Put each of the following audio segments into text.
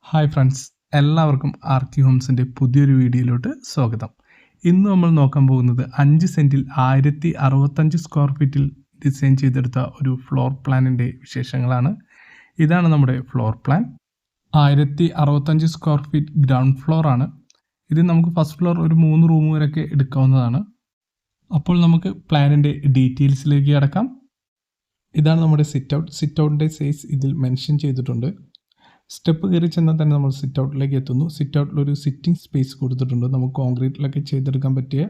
Hi friends, എല്ലാവർക്കും ആർക്കി ഹോംസിൻ്റെ പുതിയൊരു വീഡിയോയിലോട്ട് സ്വാഗതം. ഇന്ന് നമ്മൾ നോക്കാൻ പോകുന്നത് 5 സെൻറ്റിൽ 1065 സ്ക്വയർ ഫീറ്റിൽ ഡിസൈൻ ചെയ്തെടുത്ത ഒരു ഫ്ലോർ പ്ലാനിൻ്റെ വിശേഷങ്ങളാണ്. ഇതാണ് നമ്മുടെ floor plan. 1065 square feet ground floor ആണ്. ഇത് നമുക്ക് ഫസ്റ്റ് ഫ്ലോർ ഒരു 3 റൂം വരെയൊക്കെ എടുക്കാവുന്നതാണ്. അപ്പോൾ നമുക്ക് പ്ലാനിൻ്റെ ഡീറ്റെയിൽസിലേക്ക് കടക്കാം. ഇതാണ് നമ്മുടെ സിറ്റ് ഔട്ടിൻ്റെ സൈസ് ഇതിൽ മെൻഷൻ ചെയ്തിട്ടുണ്ട്. സ്റ്റെപ്പ് കയറി ചെന്നാൽ തന്നെ നമ്മൾ സിറ്റ് ഔട്ടിലേക്ക് എത്തുന്നു. സിറ്റ് ഔട്ടിലൊരു സിറ്റിംഗ് സ്പേസ് കൊടുത്തിട്ടുണ്ട്. നമുക്ക് കോൺക്രീറ്റിലൊക്കെ ചെയ്തെടുക്കാൻ പറ്റിയ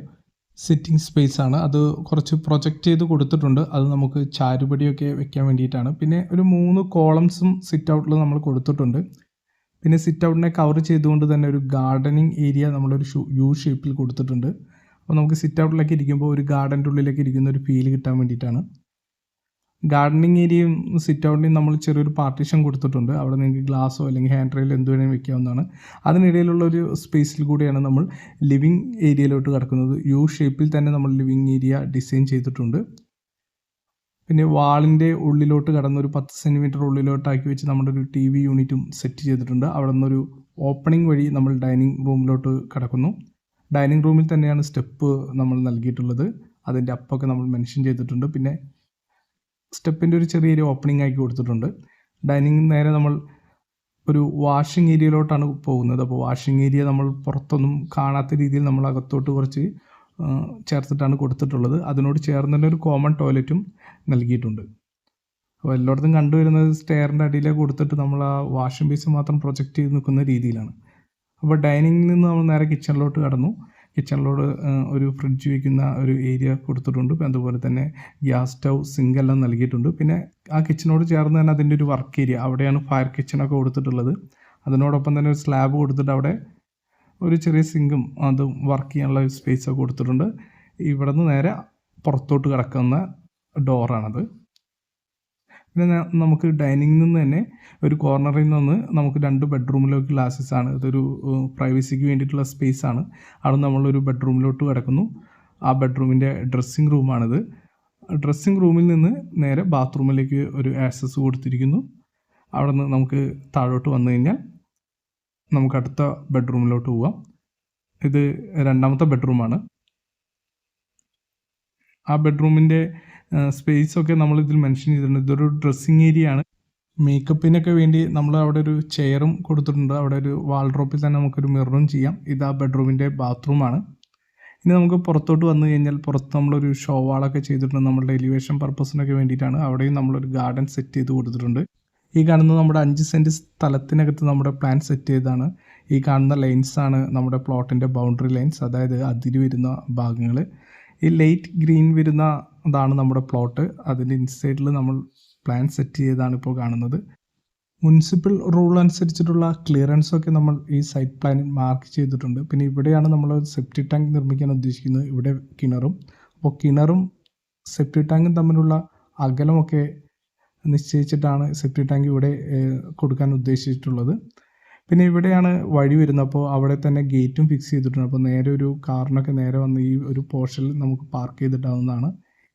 സിറ്റിംഗ് സ്പേസ് ആണ്. അത് കുറച്ച് പ്രൊജക്റ്റ് ചെയ്ത് കൊടുത്തിട്ടുണ്ട്. അത് നമുക്ക് ചാരുപടിയൊക്കെ വെക്കാൻ വേണ്ടിയിട്ടാണ്. പിന്നെ ഒരു 3 കോളംസും സിറ്റ് ഔട്ടിൽ നമ്മൾ കൊടുത്തിട്ടുണ്ട്. പിന്നെ സിറ്റ് ഔട്ടിനെ കവർ ചെയ്തുകൊണ്ട് തന്നെ ഒരു ഗാർഡനിങ് ഏരിയ നമ്മളൊരു യു ഷേപ്പിൽ കൊടുത്തിട്ടുണ്ട്. അപ്പോൾ നമുക്ക് സിറ്റ് ഔട്ടിലേക്ക് ഇരിക്കുമ്പോൾ ഒരു ഗാർഡൻ്റെ ഉള്ളിലേക്ക് ഇരിക്കുന്ന ഒരു ഫീൽ കിട്ടാൻ വേണ്ടിയിട്ടാണ്. ഗാർഡനിങ് ഏരിയയും സിറ്റ് ഔട്ടിനും നമ്മൾ ചെറിയൊരു പാർട്ടീഷൻ കൊടുത്തിട്ടുണ്ട്. അവിടെ നിങ്ങൾക്ക് ഗ്ലാസ്സോ അല്ലെങ്കിൽ ഹാൻഡ് റെയിൽ എന്ത് വേണമെങ്കിലും വെക്കാവുന്നതാണ്. അതിനിടയിലുള്ള ഒരു സ്പേസിൽ കൂടിയാണ് നമ്മൾ ലിവിങ് ഏരിയയിലോട്ട് കിടക്കുന്നത്. യു ഷേപ്പിൽ തന്നെ നമ്മൾ ലിവിങ് ഏരിയ ഡിസൈൻ ചെയ്തിട്ടുണ്ട്. പിന്നെ വാളിൻ്റെ ഉള്ളിലോട്ട് കടന്ന് ഒരു 10 സെൻറ്റിമീറ്റർ ഉള്ളിലോട്ടാക്കി വെച്ച് നമ്മുടെ ഒരു TV യൂണിറ്റും സെറ്റ് ചെയ്തിട്ടുണ്ട്. അവിടെ നിന്നൊരു ഓപ്പണിംഗ് വഴി നമ്മൾ ഡൈനിങ് റൂമിലോട്ട് കിടക്കുന്നു. ഡൈനിങ് റൂമിൽ തന്നെയാണ് സ്റ്റെപ്പ് നമ്മൾ നൽകിയിട്ടുള്ളത്. അതിൻ്റെ അപ്പൊക്കെ നമ്മൾ മെൻഷൻ ചെയ്തിട്ടുണ്ട്. പിന്നെ സ്റ്റെപ്പിൻ്റെ ഒരു ചെറിയൊരു ഓപ്പണിംഗ് ആക്കി കൊടുത്തിട്ടുണ്ട്. ഡൈനിങ് നേരെ നമ്മൾ ഒരു വാഷിംഗ് ഏരിയയിലോട്ടാണ് പോകുന്നത്. അപ്പോൾ വാഷിംഗ് ഏരിയ നമ്മൾ പുറത്തൊന്നും കാണാത്ത രീതിയിൽ നമ്മൾ അകത്തോട്ട് കുറച്ച് ചേർത്തിട്ടാണ് കൊടുത്തിട്ടുള്ളത്. അതിനോട് ചേർന്ന് തന്നെ ഒരു കോമൺ ടോയ്ലറ്റും നൽകിയിട്ടുണ്ട്. അപ്പോൾ എല്ലായിടത്തും കണ്ടുവരുന്നത് സ്റ്റെയറിൻ്റെ അടിയിലേക്ക് കൊടുത്തിട്ട് നമ്മൾ ആ വാഷിംഗ് ബേസ് മാത്രം പ്രൊജക്റ്റ് ചെയ്ത് നിൽക്കുന്ന രീതിയിലാണ്. അപ്പോൾ ഡൈനിങ്ങിൽ നിന്ന് നമ്മൾ നേരെ കിച്ചണിലോട്ട് കടന്നു. കിച്ചണിലോട് ഒരു ഫ്രിഡ്ജ് വയ്ക്കുന്ന ഒരു ഏരിയ കൊടുത്തിട്ടുണ്ട്. അതുപോലെ തന്നെ ഗ്യാസ് സ്റ്റൗ, സിങ്ക് എല്ലാം നൽകിയിട്ടുണ്ട്. പിന്നെ ആ കിച്ചണോട് ചേർന്ന് തന്നെ അതിൻ്റെ ഒരു വർക്ക് ഏരിയ, അവിടെയാണ് ഫയർ കിച്ചണൊക്കെ കൊടുത്തിട്ടുള്ളത്. അതിനോടൊപ്പം തന്നെ ഒരു സ്ലാബ് കൊടുത്തിട്ട് അവിടെ ഒരു ചെറിയ സിങ്കും അതും വർക്ക് ചെയ്യാനുള്ള സ്പേസൊക്കെ കൊടുത്തിട്ടുണ്ട്. ഇവിടെ നിന്ന് നേരെ പുറത്തോട്ട് കിടക്കുന്ന ഡോറാണത്. പിന്നെ നമുക്ക് ഡൈനിങ്ങിൽ നിന്ന് തന്നെ ഒരു കോർണറിൽ നിന്ന് നമുക്ക് 2 ബെഡ്റൂമിലേക്ക് ഗ്ലാസസ് ആണ്. ഇതൊരു പ്രൈവസിക്ക് വേണ്ടിയിട്ടുള്ള സ്പേസ് ആണ്. അവിടെ നമ്മളൊരു ബെഡ്റൂമിലോട്ട് കിടക്കുന്നു. ആ ബെഡ്റൂമിൻ്റെ ഡ്രസ്സിങ് റൂമാണിത്. ഡ്രസ്സിങ് റൂമിൽ നിന്ന് നേരെ ബാത്റൂമിലേക്ക് ഒരു ആക്സസ് കൊടുത്തിരിക്കുന്നു. അവിടെ നിന്ന് നമുക്ക് താഴോട്ട് വന്നു കഴിഞ്ഞാൽ നമുക്ക് അടുത്ത ബെഡ്റൂമിലോട്ട് പോവാം. ഇത് 2ാമത്തെ ബെഡ്റൂമാണ്. ആ ബെഡ്റൂമിൻ്റെ സ്പേസൊക്കെ നമ്മളിതിൽ മെൻഷൻ ചെയ്തിട്ടുണ്ട്. ഇതൊരു ഡ്രസ്സിങ് ഏരിയ ആണ്. മേക്കപ്പിനൊക്കെ വേണ്ടി നമ്മൾ അവിടെ ഒരു ചെയറും കൊടുത്തിട്ടുണ്ട്. അവിടെ ഒരു വാൾഡ്രോപ്പിൽ തന്നെ നമുക്കൊരു മിററും ചെയ്യാം. ഇത് ആ ബെഡ്റൂമിൻ്റെ ബാത്റൂമാണ്. ഇനി നമുക്ക് പുറത്തോട്ട് വന്നു കഴിഞ്ഞാൽ പുറത്ത് നമ്മളൊരു ഷോ വാളൊക്കെ ചെയ്തിട്ടുണ്ട്. നമ്മളുടെ എലിവേഷൻ പർപ്പസിനൊക്കെ വേണ്ടിയിട്ടാണ്. അവിടെയും നമ്മളൊരു ഗാർഡൻ സെറ്റ് ചെയ്ത് കൊടുത്തിട്ടുണ്ട്. ഈ കാണുന്നത് നമ്മുടെ 5 സെൻറ്റ് സ്ഥലത്തിനകത്ത് നമ്മുടെ പ്ലാൻ സെറ്റ് ചെയ്തതാണ്. ഈ കാണുന്ന ലൈൻസാണ് നമ്മുടെ പ്ലോട്ടിൻ്റെ ബൗണ്ടറി ലൈൻസ്, അതായത് അതിര് വരുന്ന ഭാഗങ്ങൾ. ഈ ലൈറ്റ് ഗ്രീൻ വരുന്ന അതാണ് നമ്മുടെ പ്ലോട്ട്. അതിൻ്റെ ഇൻസൈഡിൽ നമ്മൾ പ്ലാൻ സെറ്റ് ചെയ്താണ് ഇപ്പോൾ കാണുന്നത്. മുനിസിപ്പൽ റൂൾ അനുസരിച്ചിട്ടുള്ള ക്ലിയറൻസൊക്കെ നമ്മൾ ഈ സൈറ്റ് പ്ലാനിൽ മാർക്ക് ചെയ്തിട്ടുണ്ട്. പിന്നെ ഇവിടെയാണ് നമ്മൾ സെപ്റ്റി ടാങ്ക് നിർമ്മിക്കാൻ ഉദ്ദേശിക്കുന്നത്. ഇവിടെ കിണറും. അപ്പോൾ കിണറും സെപ്റ്റി ടാങ്കും തമ്മിലുള്ള അകലമൊക്കെ നിശ്ചയിച്ചിട്ടാണ് സെപ്റ്റി ടാങ്ക് ഇവിടെ കൊടുക്കാൻ ഉദ്ദേശിച്ചിട്ടുള്ളത്. പിന്നെ ഇവിടെയാണ് വഴി വരുന്നത്. അപ്പോൾ അവിടെ തന്നെ ഗേറ്റും ഫിക്സ് ചെയ്തിട്ടുണ്ട്. അപ്പോൾ നേരെ ഒരു കാറിനൊക്കെ നേരെ വന്ന് ഈ ഒരു പോർഷനിൽ നമുക്ക് പാർക്ക് ചെയ്തിട്ടാവുന്നതാണ്.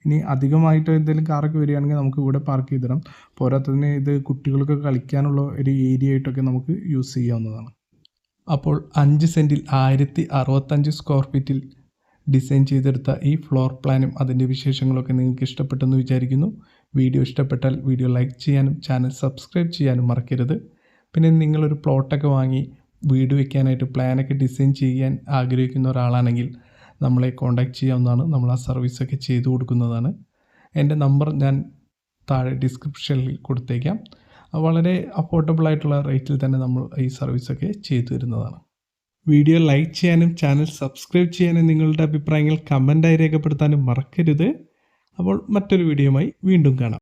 ഇനി അധികമായിട്ട് എന്തെങ്കിലും കാറൊക്കെ വരികയാണെങ്കിൽ നമുക്ക് ഇവിടെ പാർക്ക് ചെയ്തിടാം. പോരാത്തതിന് ഇത് കുട്ടികൾക്ക് കളിക്കാനുള്ള ഒരു ഏരിയ ആയിട്ടൊക്കെ നമുക്ക് യൂസ് ചെയ്യാവുന്നതാണ്. അപ്പോൾ 5 സെൻറ്റിൽ 1065 സ്ക്വയർ ഫീറ്റിൽ ഡിസൈൻ ചെയ്തെടുത്ത ഈ ഫ്ലോർ പ്ലാനും അതിൻ്റെ വിശേഷങ്ങളൊക്കെ നിങ്ങൾക്ക് ഇഷ്ടപ്പെട്ടെന്ന് വിചാരിക്കുന്നു. വീഡിയോ ഇഷ്ടപ്പെട്ടാൽ വീഡിയോ ലൈക്ക് ചെയ്യാനും ചാനൽ സബ്സ്ക്രൈബ് ചെയ്യാനും മറക്കരുത്. പിന്നെ നിങ്ങളൊരു പ്ലോട്ടൊക്കെ വാങ്ങി വീട് വയ്ക്കാനായിട്ട് പ്ലാനൊക്കെ ഡിസൈൻ ചെയ്യാൻ ആഗ്രഹിക്കുന്ന ഒരാളാണെങ്കിൽ നമ്മളെ കോൺടാക്റ്റ് ചെയ്യാവുന്നതാണ്. നമ്മൾ ആ സർവീസൊക്കെ ചെയ്തു കൊടുക്കുന്നതാണ്. എൻ്റെ നമ്പർ ഞാൻ താഴെ ഡിസ്ക്രിപ്ഷനിൽ കൊടുത്തേക്കാം. വളരെ അഫോർഡബിൾ ആയിട്ടുള്ള റേറ്റിൽ തന്നെ നമ്മൾ ഈ സർവീസൊക്കെ ചെയ്തു തരുന്നതാണ്. വീഡിയോ ലൈക്ക് ചെയ്യാനും ചാനൽ സബ്സ്ക്രൈബ് ചെയ്യാനും നിങ്ങളുടെ അഭിപ്രായങ്ങൾ കമൻറ്റായി രേഖപ്പെടുത്താനും മറക്കരുത്. അപ്പോൾ മറ്റൊരു വീഡിയോയുമായി വീണ്ടും കാണാം.